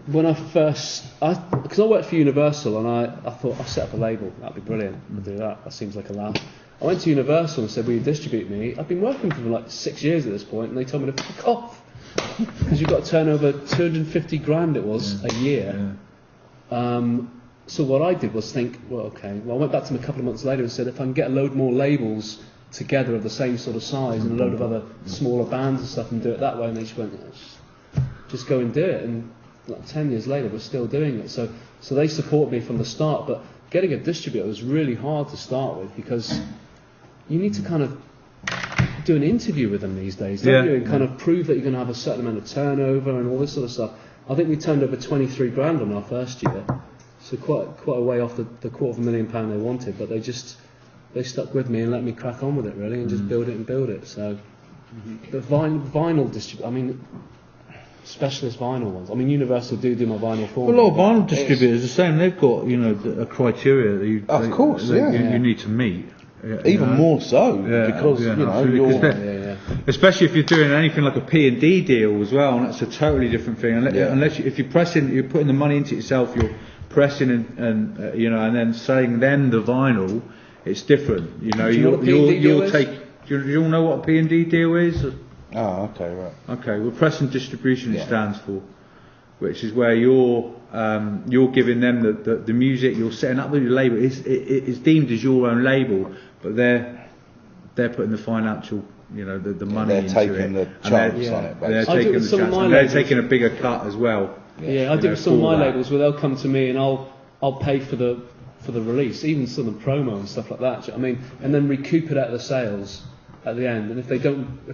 When I first, because I worked for Universal and I thought I'll set up a label, that'd be brilliant. I'll do that. That seems like a laugh. I went to Universal and said, "Will you distribute me?" I've been working for them like 6 years at this point, and they told me to fuck off because you've got to turn over 250 grand. It was a year. So what I did was think, well, okay. Well, I went back to them a couple of months later and said, if I can get a load more labels together of the same sort of size and a load of other smaller bands and stuff and do it that way, and they just went, just go and do it. And like 10 years later, we're still doing it. So they support me from the start. But getting a distributor was really hard to start with because you need to kind of do an interview with them these days, don't you? And kind of prove that you're going to have a certain amount of turnover and all this sort of stuff. I think we turned over 23 grand on our first year. So quite a way off the £250,000 they wanted, but they stuck with me and let me crack on with it really and just build it. So the vinyl distributor, I mean, specialist vinyl ones. I mean, Universal do my vinyl for me. A lot of vinyl distributors are the same. They've got a criteria that you need to meet. Even more so because especially if you're doing anything like a P&D deal as well, and that's a totally different thing. Unless if you're putting the money into it yourself, you're pressing and then selling then the vinyl, it's different. You'll take. Do you all know what a P&D deal is? Oh, okay, right. Okay, well, press and distribution it stands for, which is where you're giving them the music. You're setting up with your label. It's deemed as your own label, but they're putting the financial, the money into it. They're taking the chance on it. They're taking the chance, and they're taking a bigger cut as well. I do with some of my labels where they'll come to me and I'll pay for the release, even some of the promo and stuff like that. I mean, and then recoup it out of the sales at the end. And if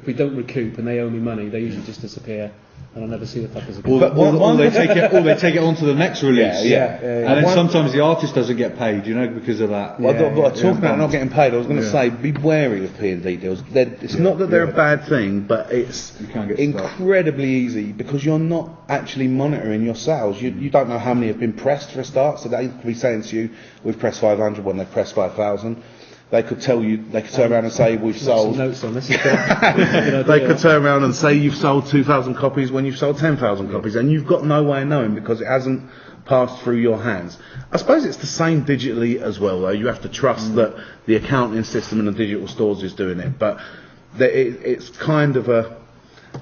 we don't recoup and they owe me money, they usually just disappear, and I'll never see the fuckers again. Or they take it on to the next release. And then sometimes the artist doesn't get paid, because of that. Talking about not getting paid, I was going to say, be wary of P&D deals. It's not that they're a bad thing, but it's incredibly easy because you're not actually monitoring your sales. You don't know how many have been pressed for a start, so they could be saying to you, we've pressed 500 when they've pressed 5,000. They could tell you. They could turn around and say we've sold. Some notes on this. They could turn around and say you've sold 2,000 copies when you've sold 10,000 copies, and you've got no way of knowing because it hasn't passed through your hands. I suppose it's the same digitally as well, though. You have to trust that the accounting system and the digital stores is doing it, but it's kind of a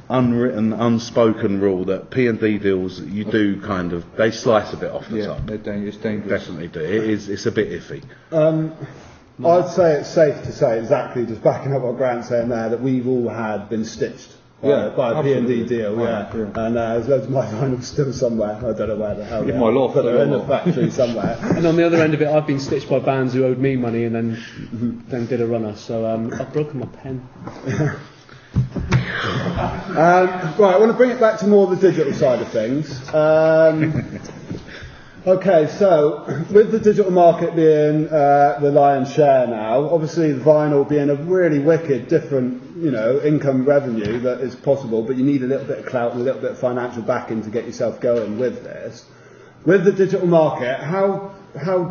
unwritten, unspoken rule that P&D deals they slice a bit off the top. It's dangerous. Definitely do. It's a bit iffy. I'd say it's safe to say, exactly, just backing up what Grant's saying there, that we've all been stitched by a P&D deal, and there's loads of my vinyl still somewhere. I don't know where the hell in my loft, but they're in the factory somewhere. And on the other end of it, I've been stitched by bands who owed me money and then did a runner. So I've broken my pen. Right, I want to bring it back to more the digital side of things. Okay, so with the digital market being the lion's share now, obviously the vinyl being a really wicked, different, income revenue that is possible, but you need a little bit of clout and a little bit of financial backing to get yourself going with this. With the digital market, how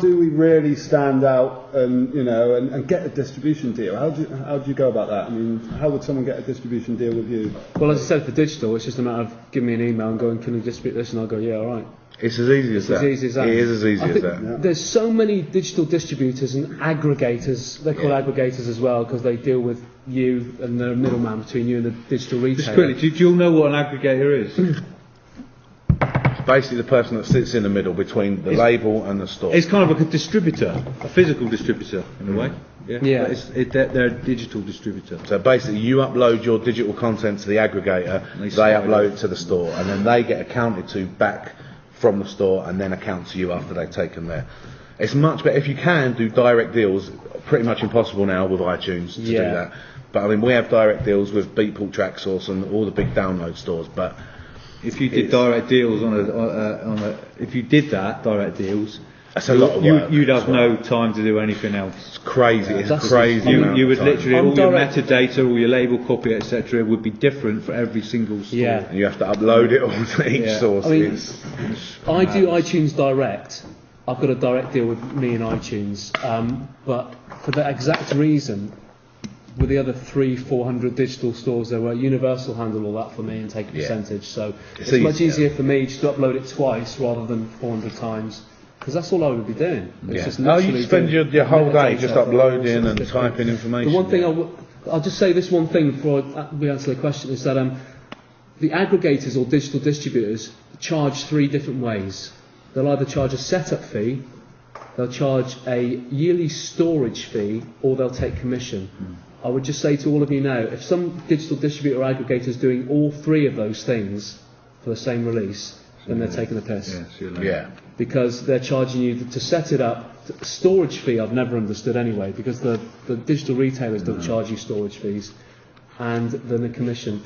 do we really stand out and get a distribution deal? How do you go about that? I mean, how would someone get a distribution deal with you? Well, as I said, for digital, it's just a matter of giving me an email and going, can you distribute this? And I'll go, yeah, all right. It's as easy as that. It is as easy as that. Yeah. There's so many digital distributors and aggregators. They're called aggregators as well because they deal with you and they're a middleman between you and the digital retailer. Just quickly, do you all know what an aggregator is? Basically, the person that sits in the middle between the label and the store. It's kind of like a distributor, a physical distributor in a way. Yeah. They're a digital distributor. So basically, you upload your digital content to the aggregator, they upload it to the store, and then they get accounted to back from the store and then account to you after they've taken there. It's much better if you can do direct deals. Pretty much impossible now with iTunes to do that. But I mean, we have direct deals with Beatport, Tracksource, and all the big download stores. But if you did direct deals if you did that direct deals, that's a lot of work. You'd have no time to do anything else. It's crazy. It's crazy. You would literally all your metadata, all your label copy, etc., would be different for every single store. Yeah. And you have to upload it all to each source. I mean, I do iTunes Direct. I've got a direct deal with me and iTunes, but for the exact reason, with the other 300-400 digital stores there were, Universal handle all that for me and take a percentage. So it's much easier for me just to upload it twice rather than 400 times. Because that's all I would be doing. It's just you spend your whole day just uploading and typing information. The one thing I'll just say this one thing before we answer the question is that the aggregators or digital distributors charge 3 different ways. They'll either charge a setup fee, they'll charge a yearly storage fee, or they'll take commission. I would just say to all of you now, if some digital distributor or aggregator is doing all 3 of those things for the same release, then they're taking the piss. Because they're charging you to set it up. Storage fee I've never understood anyway, because the digital retailers don't charge you storage fees, and then the commission.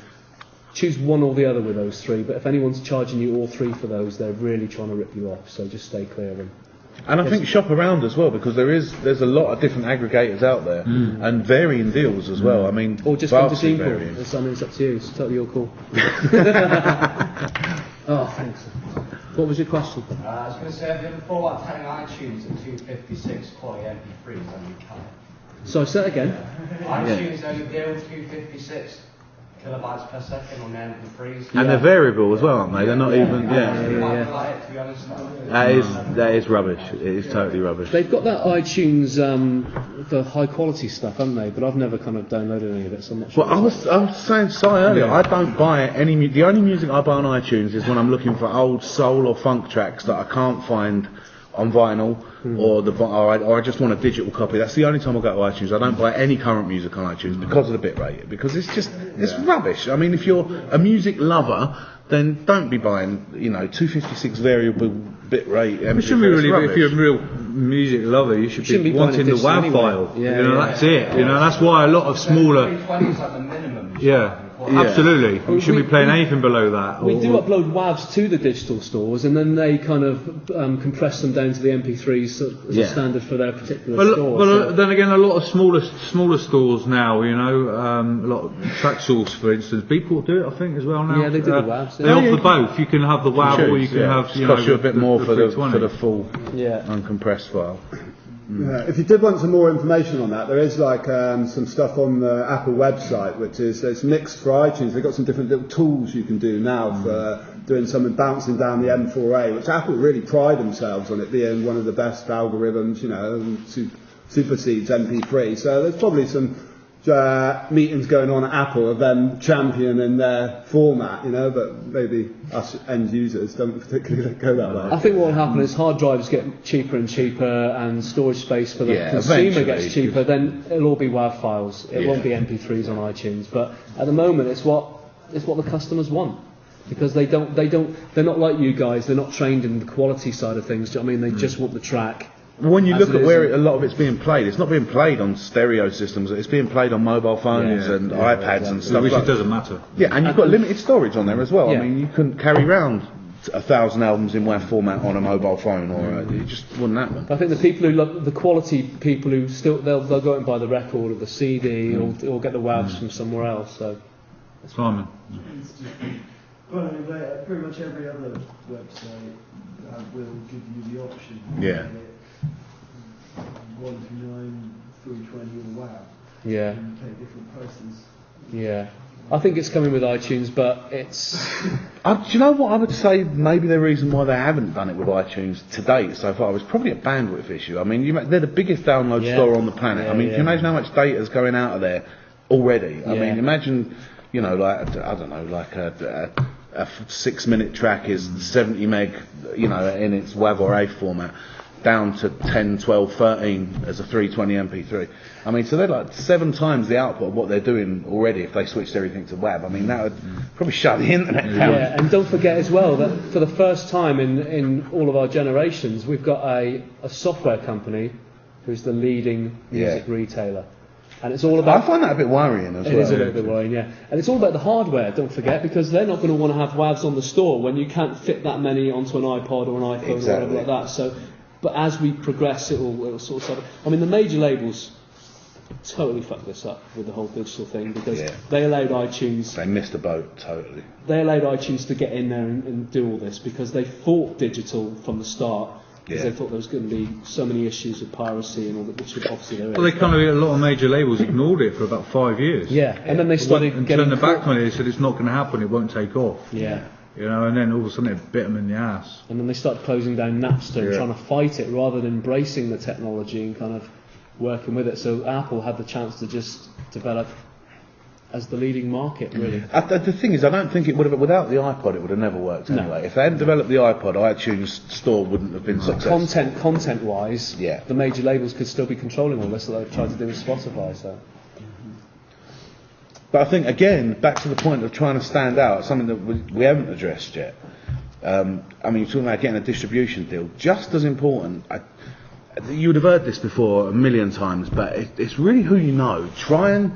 Choose one or the other with those 3, but if anyone's charging you all 3 for those, they're really trying to rip you off, so just stay clear of them. And I think shop around as well, because there's a lot of different aggregators out there and varying deals as well. I mean, or just come to Genepool. It's up to you. It's totally your call. Oh, thanks. What was your question? I was going to say, have you ever thought about telling iTunes at 256 quality MP3s on your car? So say it again. iTunes only deal with 256 kilobytes per second on their MP3s. And they're variable as well, aren't they? They're not even. To be honest. That is rubbish. It is totally rubbish. They've got that iTunes the high quality stuff, haven't they? But I've never kind of downloaded any of it, so I'm not sure. Well, I was saying to Si earlier, I don't buy any. The only music I buy on iTunes is when I'm looking for old soul or funk tracks that I can't find on vinyl, or I just want a digital copy. That's the only time I go to iTunes. I don't buy any current music on iTunes because of the bitrate, because it's rubbish. I mean, if you're a music lover, then don't be buying 256 variable bitrate. It shouldn't be really. If you're a real music lover, you should be wanting the WAV file. That's it. That's why a lot of smaller. 320 is like the minimum. Absolutely. You shouldn't be playing anything below that. We do upload WAVs to the digital stores, and then they kind of compress them down to the MP3s as a standard for their particular store. But then again, a lot of smaller stores now, a lot of Traxsource, for instance, people do it, I think, as well now. Yeah, they do the WAVs. They offer both. You can have the WAV, or you can have. It costs you a bit more for the full Yeah. uncompressed file. Yeah, if you did want some more information on that, there is like some stuff on the Apple website, which is it's mixed for iTunes. They've got some different little tools you can do now for doing some bouncing down the M4A, which Apple really pride themselves on it being one of the best algorithms, and supersedes MP3. So there's probably some meetings going on at Apple of them championing their format, but maybe us end users don't particularly go that way. I think what will happen is hard drives get cheaper and cheaper, and storage space for the consumer gets cheaper. Then it'll all be WAV files. It won't be MP3s on iTunes. But at the moment, it's what the customers want, because they're not like you guys. They're not trained in the quality side of things. Do you know what I mean? They just want the track. When you look at where a lot of it's being played, it's not being played on stereo systems. It's being played on mobile phones and iPads and stuff. Which it doesn't matter. Yeah, and you've got limited storage on there as well. I mean, you couldn't carry around 1,000 albums in WAV format on a mobile phone, or it just wouldn't happen. I think the people who love the quality, people who still they'll go out and buy the record or the CD or get the WAVs from somewhere else. So, Simon. Well, anyway, pretty much every other website will give you the option. Yeah. 129, 320 or WAV. Yeah. And pay different prices. Yeah. I think it's coming with iTunes, but it's. Do you know what I would say? Maybe the reason why they haven't done it with iTunes to date so far was probably a bandwidth issue. I mean, they're the biggest download store on the planet. I mean, can you imagine how much data is going out of there already? I mean, imagine, like I don't know, like a 6-minute track is 70 meg, in its WAV or A format, down to 10, 12, 13 as a 320 MP3. I mean, so they're like 7 times the output of what they're doing already if they switched everything to WAV. I mean, that would probably shut the internet down. Yeah, and don't forget as well that for the first time in all of our generations, we've got a software company who's the leading music retailer. And it's all about. I find that a bit worrying as well. It is a little bit worrying, yeah. And it's all about the hardware, don't forget, because they're not going to want to have WAVs on the store when you can't fit that many onto an iPod or an iPhone or whatever like that. So, but as we progress, it'll sort of. I mean, the major labels totally fucked this up with the whole digital thing, because they allowed iTunes. They missed the boat totally. They allowed iTunes to get in there and do all this because they fought digital from the start. because they thought there was going to be so many issues with piracy and all that, which obviously there is. Well, they kind of, a lot of major labels ignored it for about 5 years. Yeah, and then they started and getting turned their back on it. They said it's not going to happen. It won't take off. Yeah. You know, and then all of a sudden it bit them in the ass. And then they started closing down Napster and trying to fight it rather than embracing the technology and kind of working with it. So Apple had the chance to just develop as the leading market, really. The thing is, I don't think it would have, without the iPod, it would have never worked anyway. If they hadn't developed the iPod, iTunes Store wouldn't have been successful. Content-wise, the major labels could still be controlling all this that they've tried to do with Spotify. So. But I think, again, back to the point of trying to stand out, something that we haven't addressed yet. I mean, you're talking about getting a distribution deal. Just as important, you would have heard this before a million times, but it's really who you know. Try and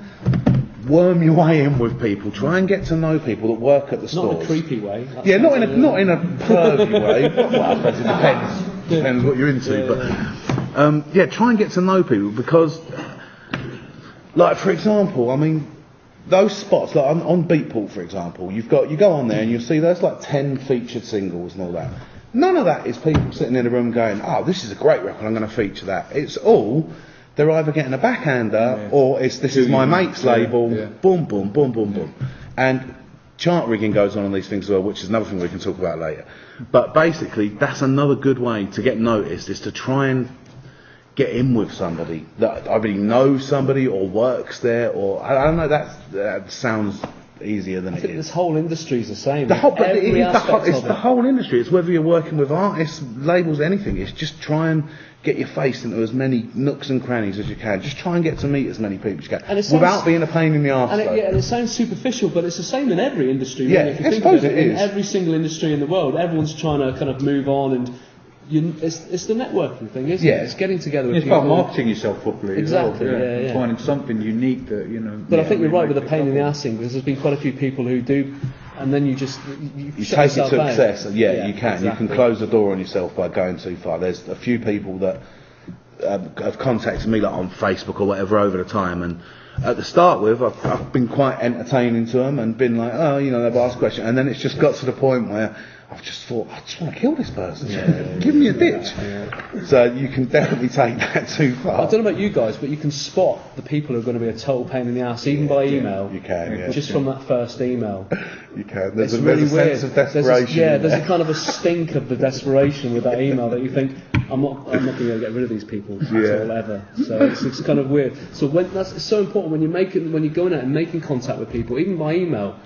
worm your way in with people. Try and get to know people that work at the stores. Not in a creepy way. Yeah, not in a pervy way. Well, I suppose it depends. Depends what you're into. But try and get to know people because, like, for example, I mean, those spots, like on Beatport, for example, you go on there and you'll see there's like 10 featured singles and all that. None of that is people sitting in a room going, oh, this is a great record, I'm going to feature that. It's all, they're either getting a backhander or this is my mate's label, boom, boom, boom, boom, boom. And chart rigging goes on these things as well, which is another thing we can talk about later. But basically, that's another good way to get noticed, is to try and get in with somebody that either knows somebody or works there, or I don't know. That sounds easier than it is. This whole industry is the same. It's the whole industry. It's whether you're working with artists, labels, anything. It's just try and get your face into as many nooks and crannies as you can. Just try and get to meet as many people as you can, without being a pain in the arse. And it sounds superficial, but it's the same in every industry. Really, if you think suppose about it is. In every single industry in the world, everyone's trying to kind of move on and. It's the networking thing, isn't it? It's getting together with people. It's about marketing yourself properly. Exactly, as well, finding something unique that, you know. But I think you're right with the pain in the ass thing, because there's been quite a few people who do, and then you take it to excess. You can. Exactly. You can close the door on yourself by going too far. There's a few people that have contacted me, like on Facebook or whatever, over the time, and at the start with, I've been quite entertaining to them and been like, oh, you know, they've asked questions, and then it's just got to the point where I've just thought, I just want to kill this person. Give me a ditch. So you can definitely take that too far. I don't know about you guys, but you can spot the people who are going to be a total pain in the ass, even by email. You can, just from that first email. You can. There's a sense of desperation. There's a kind of a stink of the desperation with that email that you think, I'm not going to get rid of these people at all ever. So it's kind of weird. So it's so important when you're going out and making contact with people, even by email.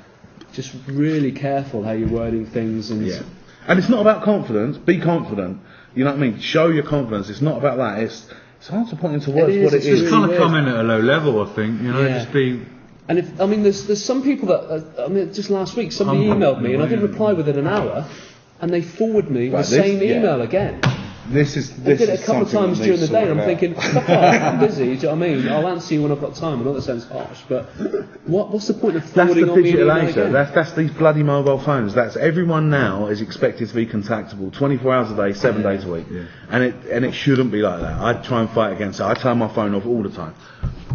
Just really careful how you're wording things, and it's not about confidence. Be confident. You know what I mean? Show your confidence. It's not about that. It's hard to put into words what it is. It's kind of come in at a low level, I think. You know, just be. And there's some people that just last week somebody emailed me and I didn't reply within an hour, and they forwarded me the same email again. I did it a couple of times during the day, and I'm thinking, I'm busy, do you know what I mean? I'll answer you when I've got time. I know that sounds harsh, but what's the point of forwarding on me? That's these bloody mobile phones. That's everyone now is expected to be contactable 24 hours a day, 7 days a week, and it shouldn't be like that. I try and fight against it. I turn my phone off all the time,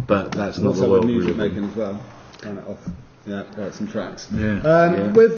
but that's not the world. Music making as well. Turn it off. Yeah, write some tracks. With